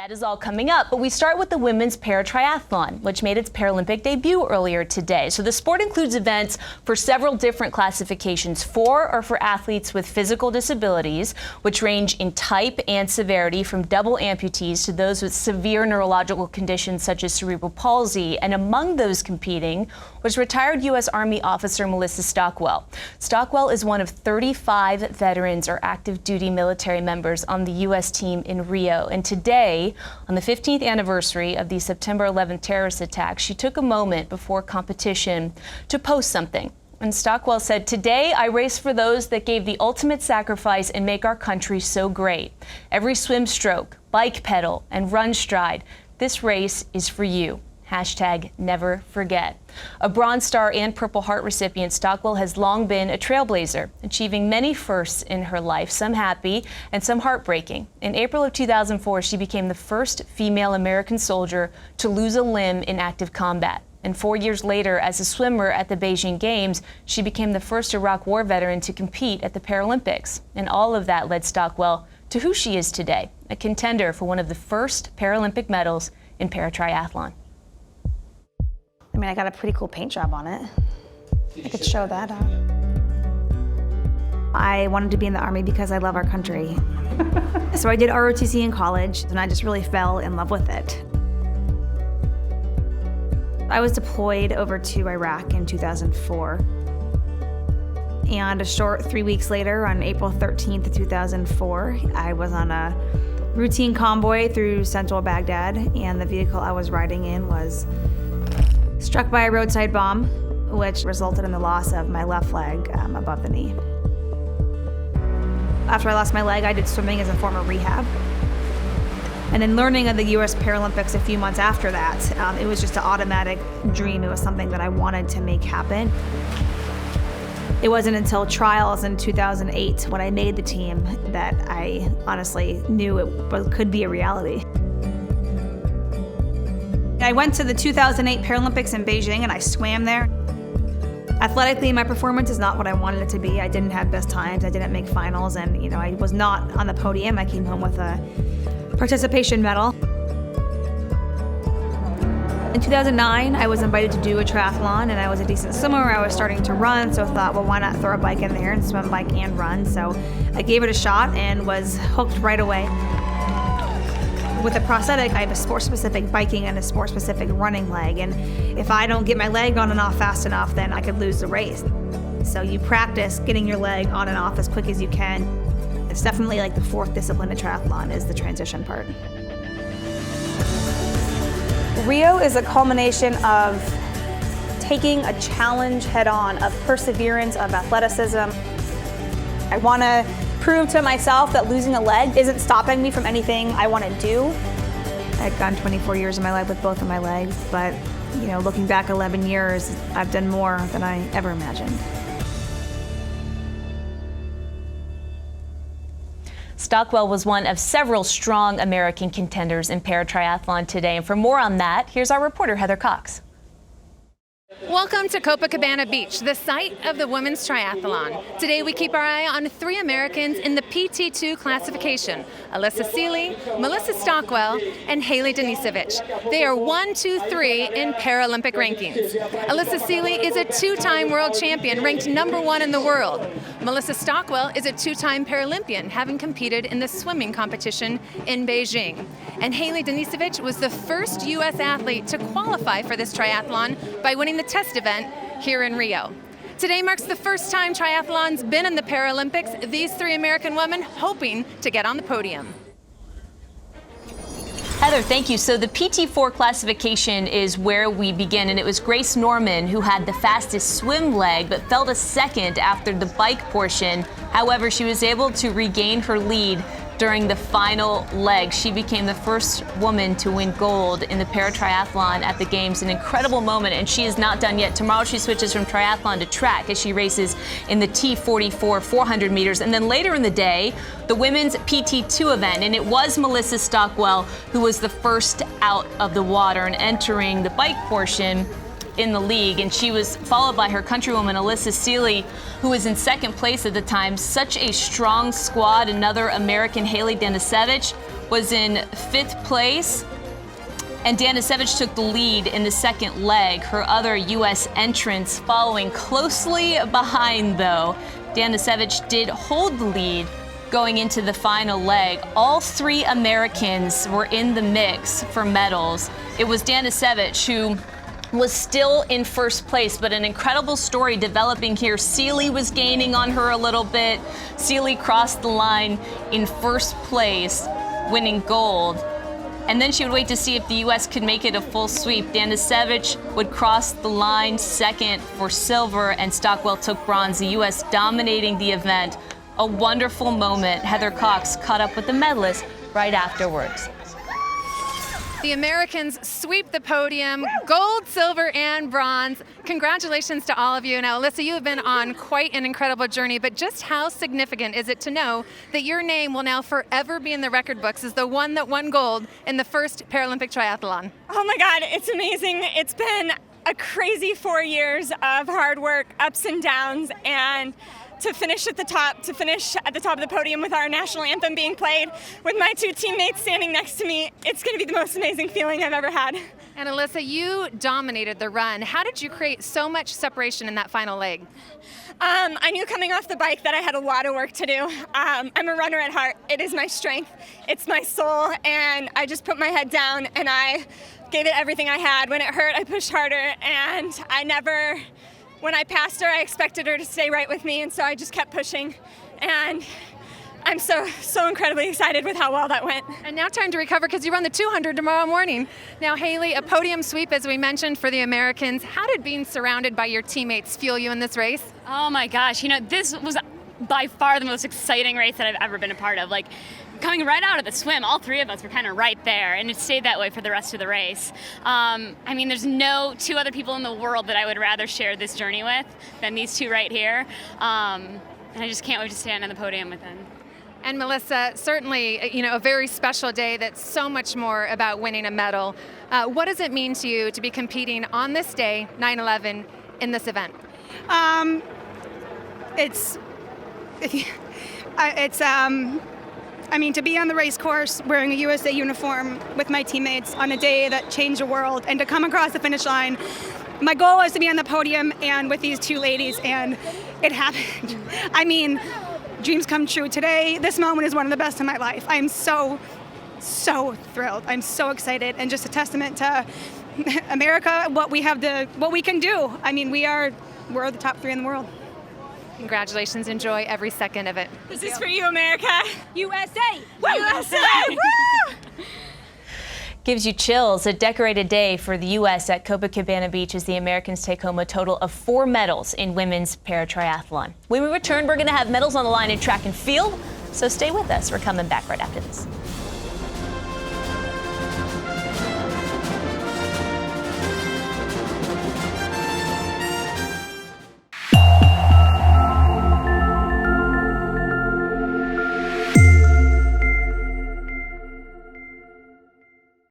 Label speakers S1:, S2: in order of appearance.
S1: That is all coming up, but we start with the women's Paratriathlon, which made its Paralympic debut earlier today. So the sport includes events for several different classifications. 4 are for athletes with physical disabilities, which range in type and severity from double amputees to those with severe neurological conditions such as cerebral palsy. And among those competing was retired U.S. Army officer Melissa Stockwell. Stockwell is one of 35 veterans or active duty military members on the U.S. team in Rio. And today, on the 15th anniversary of the September 11th terrorist attack, she took a moment before competition to post something. And Stockwell said, "Today I race for those that gave the ultimate sacrifice and make our country so great. Every swim stroke, bike pedal, and run stride. This race is for you. Hashtag never forget." A Bronze Star and Purple Heart recipient, Stockwell has long been a trailblazer, achieving many firsts in her life, some happy and some heartbreaking. In April of 2004, she became the first female American soldier to lose a limb in active combat. And 4 years later, as a swimmer at the Beijing Games, she became the first Iraq War veteran to compete at the Paralympics. And all of that led Stockwell to who she is today, a contender for one of the first Paralympic medals in paratriathlon.
S2: I mean, I got a pretty cool paint job on it. I could show that off. I wanted to be in the Army because I love our country. So I did ROTC in college, and I just really fell in love with it. I was deployed over to Iraq in 2004. And a short 3 weeks later, on April 13th, 2004, I was on a routine convoy through central Baghdad, and the vehicle I was riding in was struck by a roadside bomb, which resulted in the loss of my left leg above the knee. After I lost my leg, I did swimming as a form of rehab. And then learning of the U.S. Paralympics a few months after that, it was just an automatic dream. It was something that I wanted to make happen. It wasn't until trials in 2008 when I made the team that I honestly knew it could be a reality. I went to the 2008 Paralympics in Beijing and I swam there. Athletically, my performance is not what I wanted it to be. I didn't have best times, I didn't make finals, and I was not on the podium. I came home with a participation medal. In 2009, I was invited to do a triathlon, and I was a decent swimmer. I was starting to run, so I thought, well, why not throw a bike in there and swim, bike, and run? So I gave it a shot and was hooked right away. With a prosthetic, I have a sport-specific biking and a sport-specific running leg, and if I don't get my leg on and off fast enough, then I could lose the race. So you practice getting your leg on and off as quick as you can. It's definitely like the fourth discipline of triathlon is the transition part. Rio is a culmination of taking a challenge head-on, of perseverance, of athleticism. I want to prove to myself that losing a leg isn't stopping me from anything I want to do. I've gone 24 years of my life with both of my legs, but looking back 11 years, I've done more than I ever imagined.
S1: Stockwell was one of several strong American contenders in paratriathlon today. And for more on that, here's our reporter, Heather Cox.
S3: Welcome to Copacabana Beach, the site of the women's triathlon. Today we keep our eye on 3 Americans in the PT2 classification: Alyssa Seeley, Melissa Stockwell, and Haley Denisovich. They are 1, 2, 3 in Paralympic rankings. Alyssa Seeley is a 2-time world champion, ranked #1 in the world. Melissa Stockwell is a 2-time Paralympian, having competed in the swimming competition in Beijing. And Haley Denisovich was the first U.S. athlete to qualify for this triathlon by winning the test event here in Rio. Today marks the first time triathlon's been in the Paralympics. These 3 American women hoping to get on the podium.
S1: Heather, thank you. So the PT4 classification is where we begin, and it was Grace Norman who had the fastest swim leg but fell to second after the bike portion. However, she was able to regain her lead during the final leg. She became the first woman to win gold in the paratriathlon at the Games. An incredible moment, and she is not done yet. Tomorrow she switches from triathlon to track as she races in the T44 400 meters. And then later in the day, the women's PT2 event, and it was Melissa Stockwell who was the first out of the water and entering the bike portion in the league, and she was followed by her countrywoman Alyssa Seeley, who was in second place at the time. Such a strong squad. Another American, Haley Denisovich, was in 5th place, and Danisevich took the lead in the second leg. Her other U.S. entrants following closely behind, though. Danisevich did hold the lead going into the final leg. All 3 Americans were in the mix for medals. It was Danisevich who was still in 1st place, but an incredible story developing here. Seeley was gaining on her a little bit. Seeley crossed the line in 1st place, winning gold. And then she would wait to see if the U.S. could make it a full sweep. Danisevich would cross the line 2nd for silver, and Stockwell took bronze, the U.S. dominating the event. A wonderful moment. Heather Cox caught up with the medalists right afterwards.
S3: The Americans sweep the podium, gold, silver, and bronze. Congratulations to all of you. Now, Alyssa, you have been on quite an incredible journey, but just how significant is it to know that your name will now forever be in the record books as the one that won gold in the first Paralympic triathlon?
S4: Oh my God, it's amazing. It's been a crazy 4 years of hard work, ups and downs, and to finish at the top of the podium with our national anthem being played, with my 2 teammates standing next to me, it's going to be the most amazing feeling I've ever had.
S3: And Alyssa, you dominated the run. How did you create so much separation in that final leg?
S4: I knew coming off the bike that I had a lot of work to do. I'm a runner at heart. It is my strength. It's my soul. And I just put my head down and I gave it everything I had. When it hurt, I pushed harder. And when I passed her, I expected her to stay right with me. And so I just kept pushing. And I'm so incredibly excited with how well that went.
S3: And now time to recover because you run the 200 tomorrow morning. Now, Haley, a podium sweep, as we mentioned, for the Americans. How did being surrounded by your teammates fuel you in this race?
S5: Oh my gosh, this was by far the most exciting race that I've ever been a part of. Coming right out of the swim, all 3 of us were kind of right there, and it stayed that way for the rest of the race. There's no 2 other people in the world that I would rather share this journey with than these 2 right here. And I just can't wait to stand on the podium with them.
S3: And Melissa, certainly, a very special day that's so much more about winning a medal. What does it mean to you to be competing on this day, 9/11, in this event?
S6: To be on the race course wearing a USA uniform with my teammates on a day that changed the world and to come across the finish line. My goal was to be on the podium and with these 2 ladies, and it happened. Dreams come true. Today, this moment is one of the best in my life. I'm so thrilled. I'm so excited, and just a testament to America, what we can do. We're the top 3 in the world.
S3: Congratulations. Enjoy every second of it.
S4: This is for you, America.
S6: USA!
S4: Woo! USA! Woo!
S1: Gives you chills. A decorated day for the U.S. at Copacabana Beach as the Americans take home a total of 4 medals in women's paratriathlon. When we return, we're going to have medals on the line in track and field, so stay with us. We're coming back right after this.